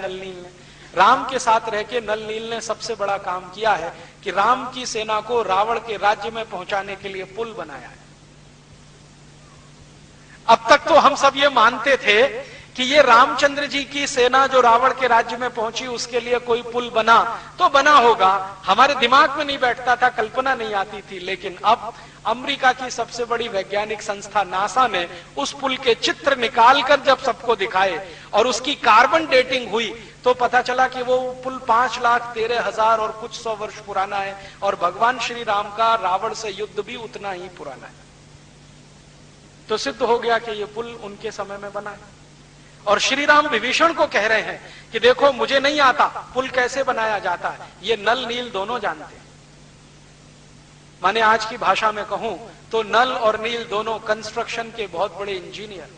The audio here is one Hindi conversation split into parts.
नल नील ने। राम के साथ रह के नल नील ने सबसे बड़ा काम किया है कि राम की सेना को रावण के राज्य में पहुंचाने के लिए पुल बनाया है। अब तक तो हम सब ये मानते थे कि ये रामचंद्र जी की सेना जो रावण के राज्य में पहुंची उसके लिए कोई पुल बना तो बना होगा, हमारे दिमाग में नहीं बैठता था, कल्पना नहीं आती थी। लेकिन अब अमेरिका की सबसे बड़ी वैज्ञानिक संस्था नासा ने उस पुल के चित्र निकालकर जब सबको दिखाए और उसकी कार्बन डेटिंग हुई तो पता चला कि वो पुल 5,13,000 और कुछ 100 वर्ष पुराना है और भगवान श्री राम का रावण से युद्ध भी उतना ही पुराना है। तो सिद्ध हो गया कि ये पुल उनके समय में बना है। और श्री राम विभीषण को कह रहे हैं कि देखो मुझे नहीं आता पुल कैसे बनाया जाता है, ये नल नील दोनों जानते हैं। माने आज की भाषा में कहूं तो नल और नील दोनों कंस्ट्रक्शन के बहुत बड़े इंजीनियर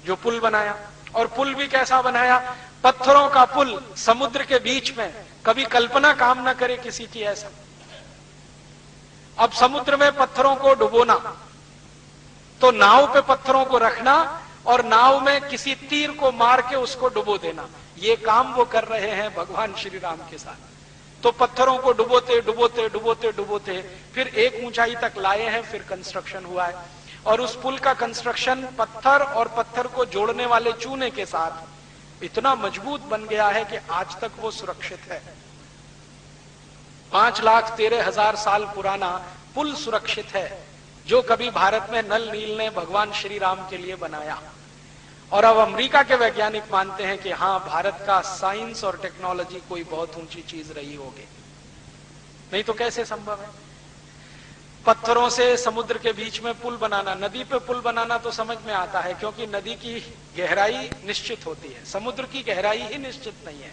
जो पुल बनाया। और पुल भी कैसा बनाया, पत्थरों का पुल समुद्र के बीच में, कभी कल्पना काम न करे किसी की ऐसा। अब समुद्र में पत्थरों को डुबोना, तो नाव पे पत्थरों को रखना और नाव में किसी तीर को मार के उसको डुबो देना, ये काम वो कर रहे हैं भगवान श्री राम के साथ। तो पत्थरों को डुबोते डुबोते डुबोते डुबोते फिर एक ऊंचाई तक लाए हैं, फिर कंस्ट्रक्शन हुआ है। और उस पुल का कंस्ट्रक्शन पत्थर और पत्थर को जोड़ने वाले चूने के साथ इतना मजबूत बन गया है कि आज तक वो सुरक्षित है। 5,13,000 साल पुराना पुल सुरक्षित है जो कभी भारत में नल नील ने भगवान श्री राम के लिए बनाया। और अब अमेरिका के वैज्ञानिक मानते हैं कि हां, भारत का साइंस और टेक्नोलॉजी कोई बहुत ऊंची चीज रही होगी, नहीं तो कैसे संभव है। पत्थरों से समुद्र के बीच में पुल बनाना, नदी पे पुल बनाना तो समझ में आता है क्योंकि नदी की गहराई निश्चित होती है, समुद्र की गहराई ही निश्चित नहीं है।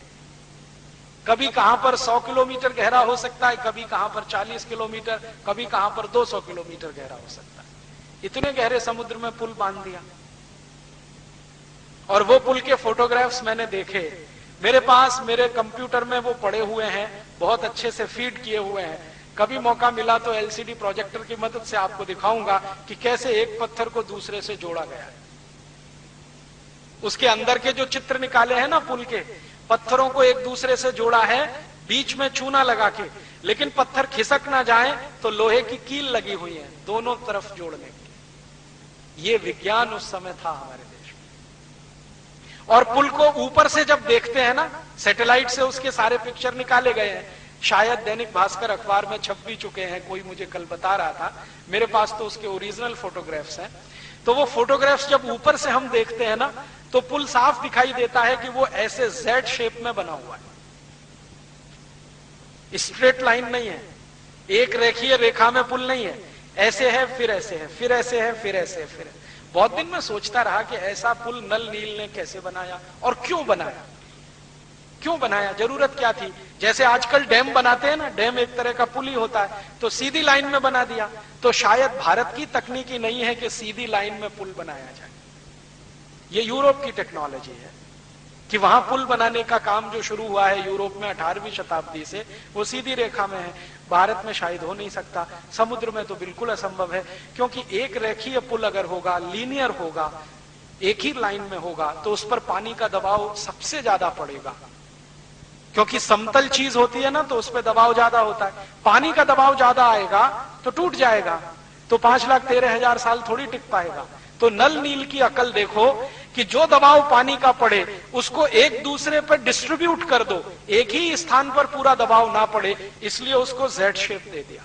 कभी कहां पर 100 किलोमीटर गहरा हो सकता है, कभी कहां पर 40 किलोमीटर, कभी कहां पर 200 किलोमीटर गहरा हो सकता है। इतने गहरे समुद्र में पुल बांध दिया। और वो पुल के फोटोग्राफ्स मैंने देखे, मेरे पास मेरे कंप्यूटर में वो पड़े हुए हैं, बहुत अच्छे से फीड किए हुए हैं। कभी मौका मिला तो एलसीडी प्रोजेक्टर की मदद से आपको दिखाऊंगा कि कैसे एक पत्थर को दूसरे से जोड़ा गया है। उसके अंदर के जो चित्र निकाले हैं ना पुल के, पत्थरों को एक दूसरे से जोड़ा है, बीच में चूना लगा के, लेकिन पत्थर खिसक ना जाए तो लोहे की कील लगी हुई है दोनों तरफ जोड़ने के। ये विज्ञान उस समय था हमारे देश में। और पुल को ऊपर से जब देखते हैं ना, सैटेलाइट से उसके सारे पिक्चर निकाले गए हैं, शायद दैनिक भास्कर अखबार में छप भी चुके हैं, कोई मुझे कल बता रहा था, मेरे पास तो उसके ओरिजिनल फोटोग्राफ्स हैं। तो वो फोटोग्राफ्स जब ऊपर से हम देखते हैं ना तो पुल साफ दिखाई देता है कि वो ऐसे जेड शेप में बना हुआ है, स्ट्रेट लाइन नहीं है, एक रेखीय रेखा में पुल नहीं है, ऐसे है फिर ऐसे है फिर ऐसे है फिर ऐसे है फिर। बहुत दिन में सोचता रहा कि ऐसा पुल नल नील ने कैसे बनाया और क्यों बनाया, क्यों बनाया, जरूरत क्या थी। जैसे आजकल डैम बनाते हैं ना, डैम एक तरह का पुल ही होता है, तो सीधी लाइन में बना दिया। तो शायद भारत की तकनीकी नहीं है कि सीधी लाइन में पुल बनाया जाए, ये यूरोप की टेक्नोलॉजी है कि वहां पुल बनाने का काम जो शुरू हुआ है यूरोप में 18वीं शताब्दी से, वो सीधी रेखा में है। भारत में शायद हो नहीं सकता, समुद्र में तो बिल्कुल असंभव है, क्योंकि एक रेखीय पुल अगर होगा, लीनियर होगा, एक ही लाइन में होगा, तो उस पर पानी का दबाव सबसे ज्यादा पड़ेगा, क्योंकि समतल चीज होती है ना तो उस पर दबाव ज्यादा होता है। पानी का दबाव ज्यादा आएगा तो टूट जाएगा, तो 5,13,000 साल थोड़ी टिक पाएगा। तो नल नील की अकल देखो कि जो दबाव पानी का पड़े उसको एक दूसरे पर डिस्ट्रीब्यूट कर दो, एक ही स्थान पर पूरा दबाव ना पड़े, इसलिए उसको जेड शेप दे दिया।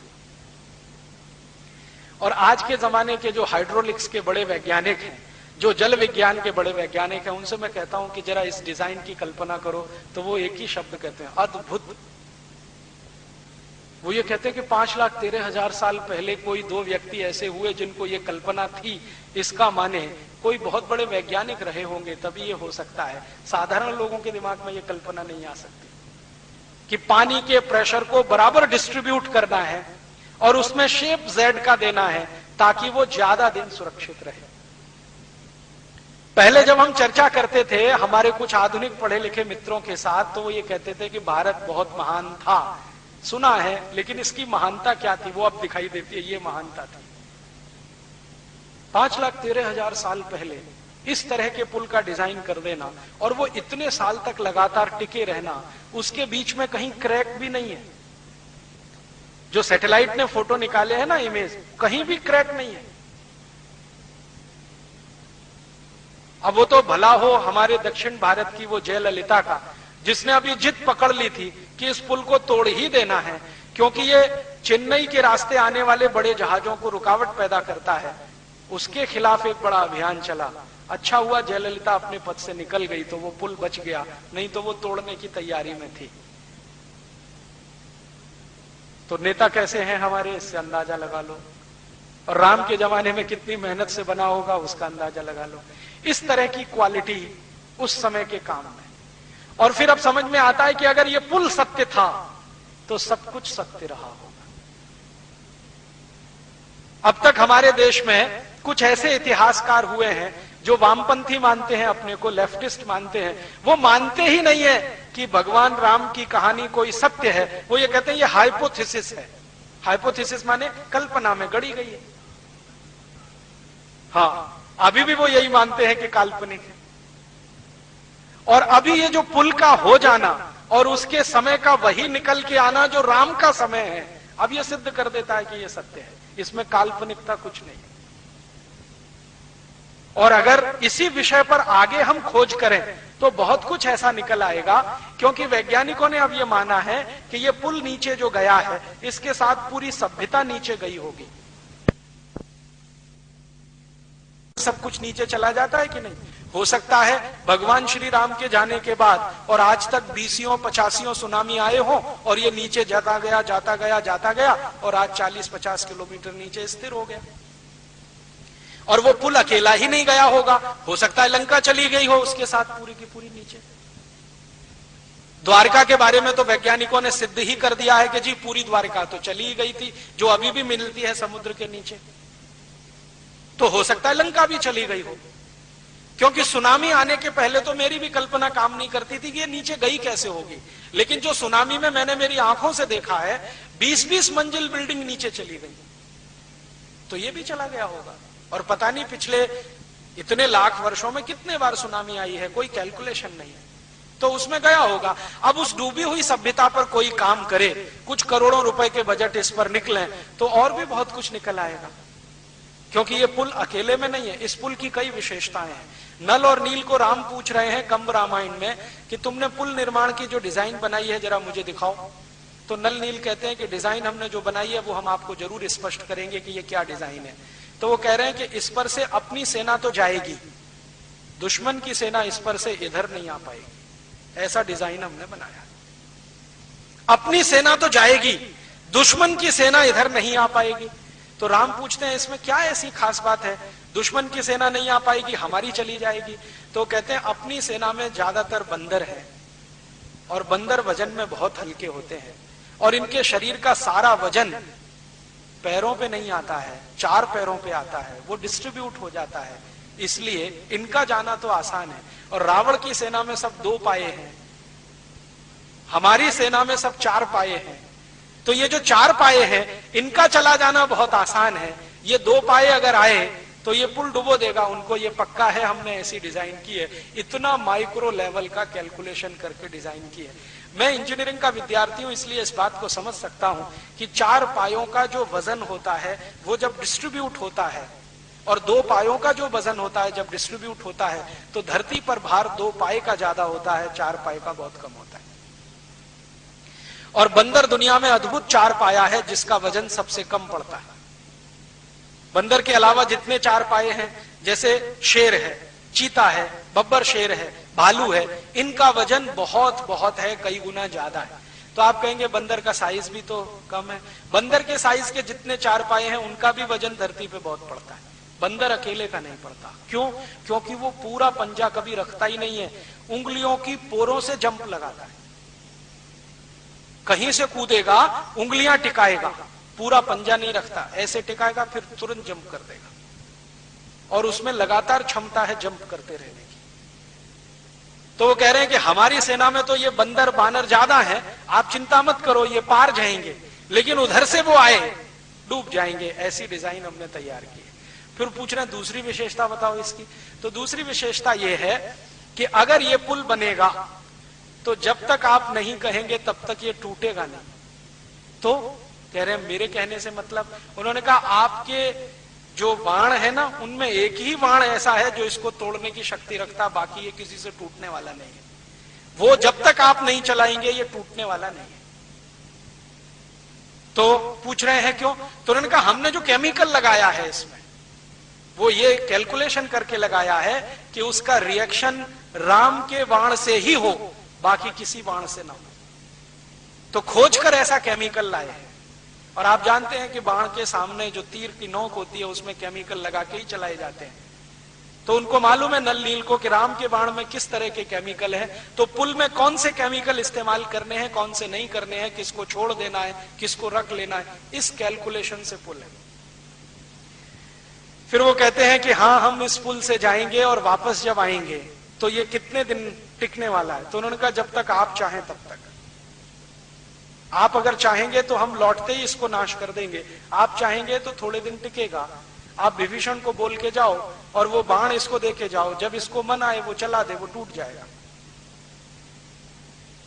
और आज के जमाने के जो हाइड्रोलिक्स के बड़े वैज्ञानिक हैं, जो जल विज्ञान के बड़े वैज्ञानिक हैं, उनसे मैं कहता हूं कि जरा इस डिजाइन की कल्पना करो, तो वो एक ही शब्द कहते हैं, अद्भुत। वो ये कहते हैं कि 5,13,000 साल पहले कोई दो व्यक्ति ऐसे हुए जिनको ये कल्पना थी, इसका माने कोई बहुत बड़े वैज्ञानिक रहे होंगे तभी ये हो सकता है। साधारण लोगों के दिमाग में ये कल्पना नहीं आ सकती कि पानी के प्रेशर को बराबर डिस्ट्रीब्यूट करना है और उसमें शेप जेड का देना है ताकि वो ज्यादा दिन सुरक्षित रहे। पहले जब हम चर्चा करते थे हमारे कुछ आधुनिक पढ़े लिखे मित्रों के साथ, तो वो ये कहते थे कि भारत बहुत महान था, सुना है, लेकिन इसकी महानता क्या थी वो अब दिखाई देती है, ये महानता थी। 5,13,000 साल पहले इस तरह के पुल का डिजाइन कर देना, और वो इतने साल तक लगातार टिके रहना, उसके बीच में कहीं क्रैक भी नहीं है। जो सैटेलाइट ने फोटो निकाले हैं ना, इमेज, कहीं भी क्रैक नहीं है। अब वो तो भला हो हमारे दक्षिण भारत की वो जयललिता का, जिसने अभी जिद पकड़ ली थी कि इस पुल को तोड़ ही देना है, क्योंकि ये चेन्नई के रास्ते आने वाले बड़े जहाजों को रुकावट पैदा करता है। उसके खिलाफ एक बड़ा अभियान चला। अच्छा हुआ जयललिता अपने पद से निकल गई तो वो पुल बच गया, नहीं तो वो तोड़ने की तैयारी में थी। तो नेता कैसे हैं हमारे, इससे अंदाजा लगा लो। और राम के जमाने में कितनी मेहनत से बना होगा, उसका अंदाजा लगा लो। इस तरह की क्वालिटी उस समय के काम में। और फिर अब समझ में आता है कि अगर ये पुल सत्य था तो सब कुछ सत्य रहा होगा। अब तक हमारे देश में कुछ ऐसे इतिहासकार हुए हैं जो वामपंथी मानते हैं, अपने को लेफ्टिस्ट मानते हैं। वो मानते ही नहीं है कि भगवान राम की कहानी कोई सत्य है। वो ये कहते हैं ये हाइपोथेसिस है। हाइपोथेसिस माने कल्पना में गढ़ी गई है। हाँ, अभी भी वो यही मानते हैं कि काल्पनिक है। और अभी ये जो पुल का हो जाना और उसके समय का वही निकल के आना जो राम का समय है, अब ये सिद्ध कर देता है कि ये सत्य है। इसमें काल्पनिकता कुछ नहीं। और अगर इसी विषय पर आगे हम खोज करें तो बहुत कुछ ऐसा निकल आएगा, क्योंकि वैज्ञानिकों ने अब ये माना है कि ये पुल नीचे जो गया है, इसके साथ पूरी सभ्यता नीचे गई होगी। सब कुछ नीचे चला जाता है कि नहीं? हो सकता है भगवान श्री राम के जाने के बाद और आज तक 20 85 सुनामी आए हो और ये नीचे जाता गया जाता गया जाता गया और आज 40-50 किलोमीटर नीचे स्थिर हो गया। और वो पुल अकेला ही नहीं गया होगा, हो सकता है लंका चली गई हो उसके साथ पूरी की पूरी नीचे। द्वारका के बारे में तो वैज्ञानिकों ने सिद्ध ही कर दिया है कि जी पूरी द्वारका तो चली गई थी, जो अभी भी मिलती है समुद्र के नीचे। तो हो सकता है लंका भी चली गई हो, क्योंकि सुनामी आने के पहले तो मेरी भी कल्पना काम नहीं करती थी कि ये नीचे गई कैसे होगी। लेकिन जो सुनामी में मैंने मेरी आंखों से देखा है, 20-20 मंजिल बिल्डिंग नीचे चली गई, तो ये भी चला गया होगा। और पता नहीं पिछले इतने लाख वर्षों में कितने बार सुनामी आई है, कोई कैलकुलेशन नहीं है, तो उसमें गया होगा। अब उस डूबी हुई सभ्यता पर कोई काम करे, कुछ करोड़ों रुपए के बजट इस पर निकले, तो और भी बहुत कुछ निकल आएगा। क्योंकि ये पुल अकेले में नहीं है, इस पुल की कई विशेषताएं हैं। नल और नील को राम पूछ रहे हैं कंब रामायण में कि तुमने पुल निर्माण की जो डिजाइन बनाई है जरा मुझे दिखाओ। तो नल नील कहते हैं कि डिजाइन हमने जो बनाई है वो हम आपको जरूर स्पष्ट करेंगे कि ये क्या डिजाइन है। तो वो कह रहे हैं कि इस पर से अपनी सेना तो जाएगी, दुश्मन की सेना इस पर से इधर नहीं आ पाएगी, ऐसा डिजाइन हमने बनाया। अपनी सेना तो जाएगी, दुश्मन की सेना इधर नहीं आ पाएगी। तो राम पूछते हैं इसमें क्या ऐसी खास बात है, दुश्मन की सेना नहीं आ पाएगी, हमारी चली जाएगी। तो कहते हैं अपनी सेना में ज्यादातर बंदर है और बंदर वजन में बहुत हल्के होते हैं और इनके शरीर का सारा वजन पैरों पे नहीं आता है, 4 पैरों पे आता है, वो डिस्ट्रीब्यूट हो जाता है, इसलिए इनका जाना तो आसान है। और रावण की सेना में सब 2 पाए हैं, हमारी सेना में सब 4 पाए हैं। तो ये जो 4 पाए हैं इनका चला जाना बहुत आसान है, ये 2 पाए अगर आए तो ये पुल डुबो देगा उनको, ये पक्का है, हमने ऐसी डिजाइन की है। इतना माइक्रो लेवल का कैलकुलेशन करके डिजाइन की है। मैं इंजीनियरिंग का विद्यार्थी हूं, इसलिए इस बात को समझ सकता हूं कि 4 पायों का जो वजन होता है वो जब डिस्ट्रीब्यूट होता है और 2 पायों का जो वजन होता है जब डिस्ट्रीब्यूट होता है तो धरती पर भार 2 पाए का ज्यादा होता है, 4 पाए का बहुत कम होता है। और बंदर दुनिया में अद्भुत 4 पाया है जिसका वजन सबसे कम पड़ता है। बंदर के अलावा जितने 4 पाए हैं, जैसे शेर है, चीता है, बब्बर शेर है, भालू है, इनका वजन बहुत बहुत है, कई गुना ज्यादा है। तो आप कहेंगे बंदर का साइज भी तो कम है। बंदर के साइज के जितने 4 पाए हैं उनका भी वजन धरती पे बहुत पड़ता है, बंदर अकेले का नहीं पड़ता। क्यों? क्योंकि वो पूरा पंजा कभी रखता ही नहीं है, उंगलियों की पोरों से जंप लगाता है। कहीं से कूदेगा, उंगलियां टिकाएगा, पूरा पंजा नहीं रखता, ऐसे टिकाएगा फिर तुरंत जंप कर देगा। और उसमें लगातार क्षमता है जंप करते रहने की। तो वो कह रहे हैं कि हमारी सेना में तो ये बंदर बानर ज्यादा हैं, आप चिंता मत करो, ये पार जाएंगे, लेकिन उधर से वो आए डूब जाएंगे, ऐसी डिजाइन हमने तैयार की है। फिर पूछ रहे हैं दूसरी विशेषता बताओ इसकी। तो दूसरी विशेषता यह है कि अगर ये पुल बनेगा तो जब तक आप नहीं कहेंगे तब तक ये टूटेगा नहीं। तो कह रहे हैं मेरे कहने से मतलब, उन्होंने कहा आपके जो बाण है ना उनमें एक ही बाण ऐसा है जो इसको तोड़ने की शक्ति रखता, बाकी ये किसी से टूटने वाला नहीं है। वो जब तक आप नहीं चलाएंगे ये टूटने वाला नहीं है। तो पूछ रहे हैं क्यों? तो उन्होंने कहा हमने जो केमिकल लगाया है इसमें वो ये कैलकुलेशन करके लगाया है कि उसका रिएक्शन राम के बाण से ही हो, बाकी किसी बाण से ना हो। तो खोज कर ऐसा केमिकल लाए हैं। और आप जानते हैं कि बाण के सामने जो तीर की नोक होती है उसमें केमिकल लगा के ही चलाए जाते हैं। तो उनको मालूम है नल नील को कि राम के बाण में किस तरह के केमिकल है, तो पुल में कौन से केमिकल इस्तेमाल करने हैं, कौन से नहीं करने हैं, किसको छोड़ देना है, किसको रख लेना है, इस कैलकुलेशन से पुल है। फिर वो कहते हैं कि हाँ हम इस पुल से जाएंगे और वापस जब आएंगे तो ये कितने दिन टिकने वाला है? तो उन्होंने कहा जब तक आप चाहें तब तक। आप अगर चाहेंगे तो हम लौटते ही इसको नाश कर देंगे, आप चाहेंगे तो थोड़े दिन टिकेगा। आप विभीषण को बोल के जाओ और वो बाण इसको दे के जाओ, जब इसको मन आए वो चला दे, वो टूट जाएगा।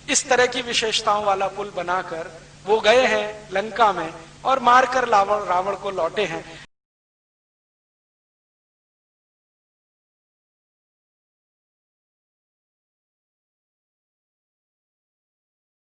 इस तरह की विशेषताओं वाला पुल बनाकर वो गए हैं लंका में और मारकर रावण को लौटे हैं।